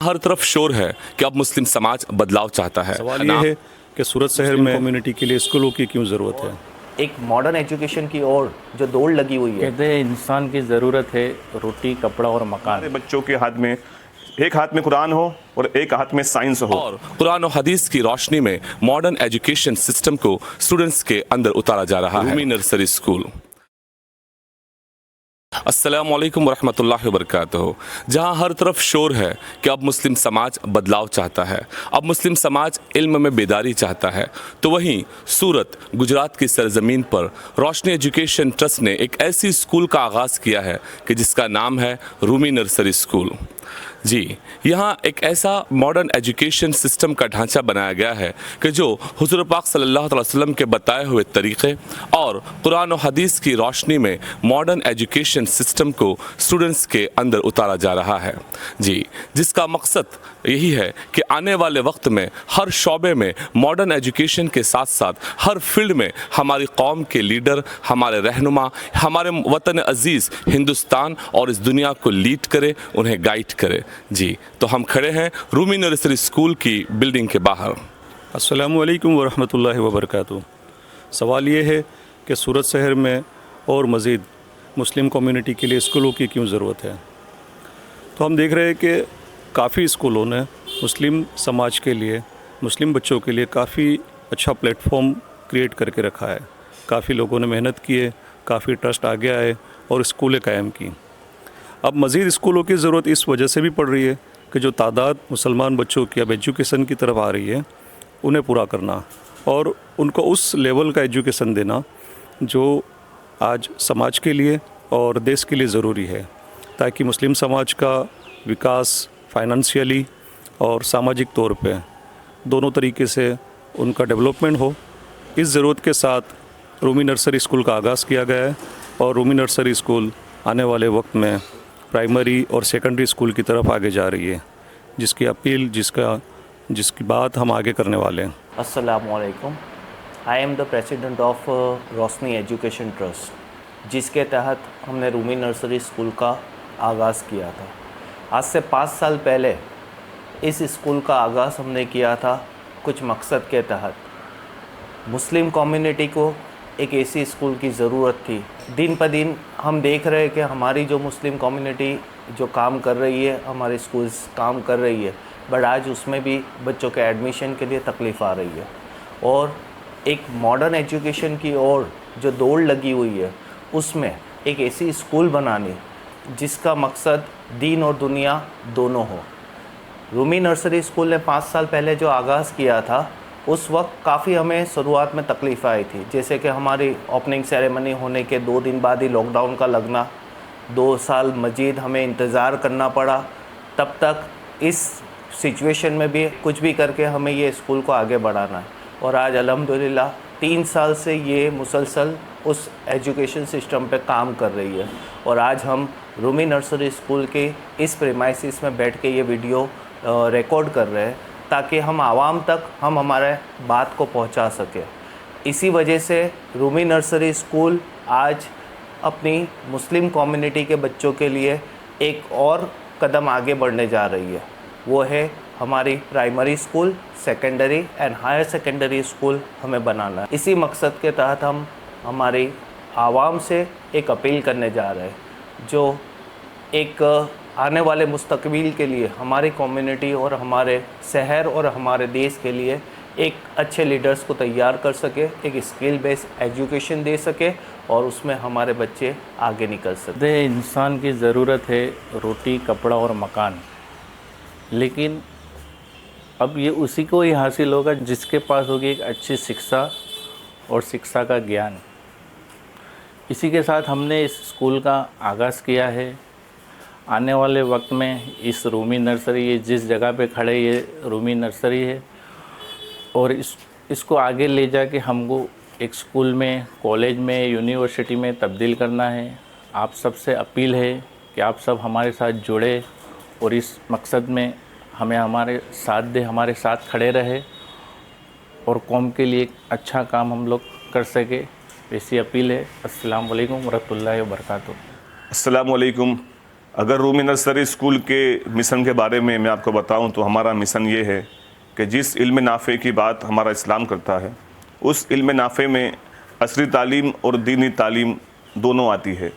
हर तरफ शोर है कि अब मुस्लिम समाज बदलाव चाहता है। सवाल ये है कि सूरत शहर में कम्युनिटी के लिए स्कूलों की क्यों ज़रूरत है। एक मॉडर्न एजुकेशन की ओर जो दौड़ लगी हुई है। कहते हैं इंसान की ज़रूरत है रोटी, कपड़ा और मकान। हमारे बच्चों के हाथ में एक हाथ में कुरान हो और एक हाथ में साइंस हो, और कुरान और हदीस की रोशनी में मॉडर्न एजुकेशन सिस्टम को स्टूडेंट्स के अंदर उतारा जा रहा है। Rumi nursery school. अस्सलामु अलैकुम वरहमतुल्लाहि वबरकातुहू। जहां हर तरफ शोर है कि अब मुस्लिम समाज बदलाव चाहता है, अब मुस्लिम समाज इल्म में बेदारी चाहता है, तो वहीं सूरत गुजरात की सरजमीन पर रोशनी एजुकेशन ट्रस्ट ने एक ऐसी स्कूल का आगाज़ किया है कि जिसका नाम है रूमी नर्सरी स्कूल। जी, यहाँ एक ऐसा मॉडर्न एजुकेशन सिस्टम का ढांचा बनाया गया है कि जो हुज़ूर पाक सल्लल्लाहु अलैहि वसल्लम के बताए हुए तरीक़े और कुरान और हदीस की रोशनी में मॉडर्न एजुकेशन सिस्टम को स्टूडेंट्स के अंदर उतारा जा रहा है। जी, जिसका मकसद यही है कि आने वाले वक्त में हर शोबे में मॉडर्न एजुकेशन के साथ साथ हर फील्ड में हमारी कौम के लीडर, हमारे रहनुमा, हमारे वतन अजीज़ हिंदुस्तान और इस दुनिया को लीड करे, उन्हें गाइड करे। जी, तो हम खड़े हैं रूमी नर्सरी स्कूल की बिल्डिंग के बाहर। अस्सलामु अलैकुम वरहमतुल्लाहि वबरकातुहू। सवाल ये है कि सूरत शहर में और मज़ीद मुस्लिम कम्युनिटी के लिए स्कूलों की क्यों ज़रूरत है। तो हम देख रहे हैं कि काफ़ी स्कूलों ने मुस्लिम समाज के लिए, मुस्लिम बच्चों के लिए काफ़ी अच्छा प्लेटफॉर्म क्रिएट करके रखा है। काफ़ी लोगों ने मेहनत की है, काफ़ी ट्रस्ट आगे आए और स्कूलें कायम की। अब मज़ीद स्कूलों की ज़रूरत इस वजह से भी पड़ रही है कि जो तादाद मुसलमान बच्चों की अब एजुकेशन की तरफ आ रही है, उन्हें पूरा करना और उनको उस लेवल का एजुकेशन देना जो आज समाज के लिए और देश के लिए ज़रूरी है, ताकि मुस्लिम समाज का विकास फाइनेंशियली और सामाजिक तौर पे दोनों तरीके से उनका डेवलपमेंट हो। इस ज़रूरत के साथ रूमी नर्सरी स्कूल का आगाज़ किया गया है और रूमी नर्सरी स्कूल आने वाले वक्त में प्राइमरी और सेकेंडरी स्कूल की तरफ आगे जा रही है, जिसकी अपील जिसकी बात हम आगे करने वाले हैं। अस्सलामु अलैकुम। I am the president of Roshni education trust, जिसके तहत हमने रूमी नर्सरी स्कूल का आगाज़ किया था। आज से 5 साल पहले इस स्कूल का आगाज़ हमने किया था कुछ मकसद के तहत। मुस्लिम कम्युनिटी को एक ऐसी स्कूल की ज़रूरत थी। दिन प दिन हम देख रहे हैं कि हमारी जो मुस्लिम कम्युनिटी जो काम कर रही है, हमारे स्कूल्स काम कर रही है, बट आज उसमें भी बच्चों के एडमिशन के लिए तकलीफ़ आ रही है। और एक मॉडर्न एजुकेशन की ओर जो दौड़ लगी हुई है, उसमें एक ऐसी स्कूल बनानी जिसका मकसद दीन और दुनिया दोनों हो। रूमी नर्सरी स्कूल ने 5 साल पहले जो आगाज़ किया था, उस वक्त काफ़ी हमें शुरुआत में तकलीफ़ आई थी। जैसे कि हमारी ओपनिंग सेरेमनी होने के 2 दिन बाद ही लॉकडाउन का लगना, 2 साल मज़ीद हमें इंतज़ार करना पड़ा। तब तक इस सिचुएशन में भी कुछ भी करके हमें ये स्कूल को आगे बढ़ाना है। और आज अल्हम्दुलिल्लाह 3 साल से ये मुसलसल उस एजुकेशन सिस्टम पे काम कर रही है। और आज हम रूमी नर्सरी स्कूल के इस प्रीमाइसिस में बैठ के ये वीडियो रिकॉर्ड कर रहे हैं, ताकि हम आवाम तक हम हमारे बात को पहुंचा सकें। इसी वजह से रूमी नर्सरी स्कूल आज अपनी मुस्लिम कम्युनिटी के बच्चों के लिए एक और कदम आगे बढ़ने जा रही है। वो है हमारी primary school, secondary and higher secondary school हमें बनाना है। इसी मकसद के तहत हम हमारी आवाम से एक अपील करने जा रहे हैं, जो एक आने वाले मुस्तकबिल के लिए हमारी कम्युनिटी और हमारे शहर और हमारे देश के लिए एक अच्छे लीडर्स को तैयार कर सके, एक स्किल बेस्ड एजुकेशन दे सके और उसमें हमारे बच्चे आगे निकल सके। इंसान की ज़रूरत है रोटी, कपड़ा और मकान, लेकिन अब ये उसी को ही हासिल होगा जिसके पास होगी एक अच्छी शिक्षा और शिक्षा का ज्ञान। इसी के साथ हमने इस स्कूल का आगाज़ किया है। आने वाले वक्त में इस रूमी नर्सरी, ये जिस जगह पे खड़े ये रूमी नर्सरी है, और इसको आगे ले जाके हमको एक स्कूल में, कॉलेज में, यूनिवर्सिटी में तब्दील करना है। आप सबसे अपील है कि आप सब हमारे साथ जुड़े और इस मकसद में हमें हमारे साथ दे, हमारे साथ खड़े रहे और कौम के लिए एक अच्छा काम हम लोग कर सके, ऐसी अपील है। अस्सलाम वालेकुम वरहमतुल्लाहि वबरकातुहू। अस्सलामु अलैकुम अगर रूमी नर्सरी स्कूल के मिशन के बारे में मैं आपको बताऊं तो हमारा मिशन ये है कि जिस इल्म नाफ़े की बात हमारा इस्लाम करता है, उस इल्म नाफ़े में असली तालीम और दीनी तालीम दोनों आती है।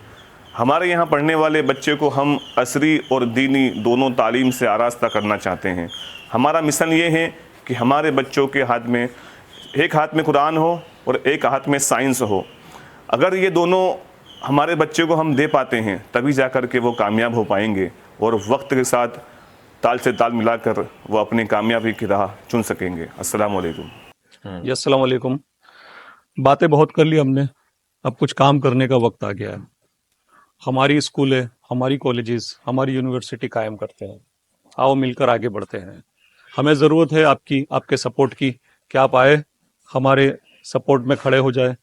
हमारे यहाँ पढ़ने वाले बच्चे को हम असरी और दीनी दोनों तालीम से आरास्ता करना चाहते हैं। हमारा मिशन ये है कि हमारे बच्चों के हाथ में एक हाथ में कुरान हो और एक हाथ में साइंस हो। अगर ये दोनों हमारे बच्चे को हम दे पाते हैं तभी जा कर के वो कामयाब हो पाएंगे और वक्त के साथ ताल से ताल मिलाकर वो अपनी कामयाबी की राह चुन सकेंगे। अस्सलाम वालेकुम। जी अस्सलाम वालेकुम। बातें बहुत कर ली हमने, अब कुछ काम करने का वक्त आ गया है। हमारी स्कूलें, हमारी कॉलेजेस, हमारी यूनिवर्सिटी कायम करते हैं। आओ मिलकर आगे बढ़ते हैं। हमें ज़रूरत है आपकी, आपके सपोर्ट की, कि आप आए हमारे सपोर्ट में खड़े हो जाए।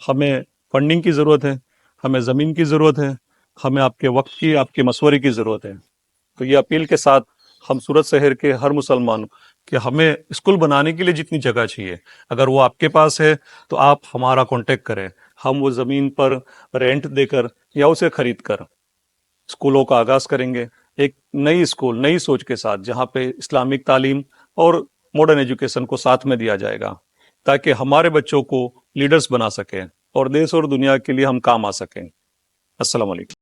हमें फंडिंग की ज़रूरत है, हमें ज़मीन की ज़रूरत है, हमें आपके वक्त की, आपके मशवरे की ज़रूरत है। तो ये अपील के साथ हम सूरत शहर के हर मुसलमान कि हमें स्कूल बनाने के लिए जितनी जगह चाहिए, अगर वो आपके पास है तो आप हमारा कांटेक्ट करें। हम वो ज़मीन पर रेंट देकर या उसे खरीद कर स्कूलों का आगाज़ करेंगे, एक नई स्कूल, नई सोच के साथ, जहाँ पे इस्लामिक तालीम और मॉडर्न एजुकेशन को साथ में दिया जाएगा, ताकि हमारे बच्चों को लीडर्स बना सकें और देश और दुनिया के लिए हम काम आ सकें। अस्सलाम वालेकुम।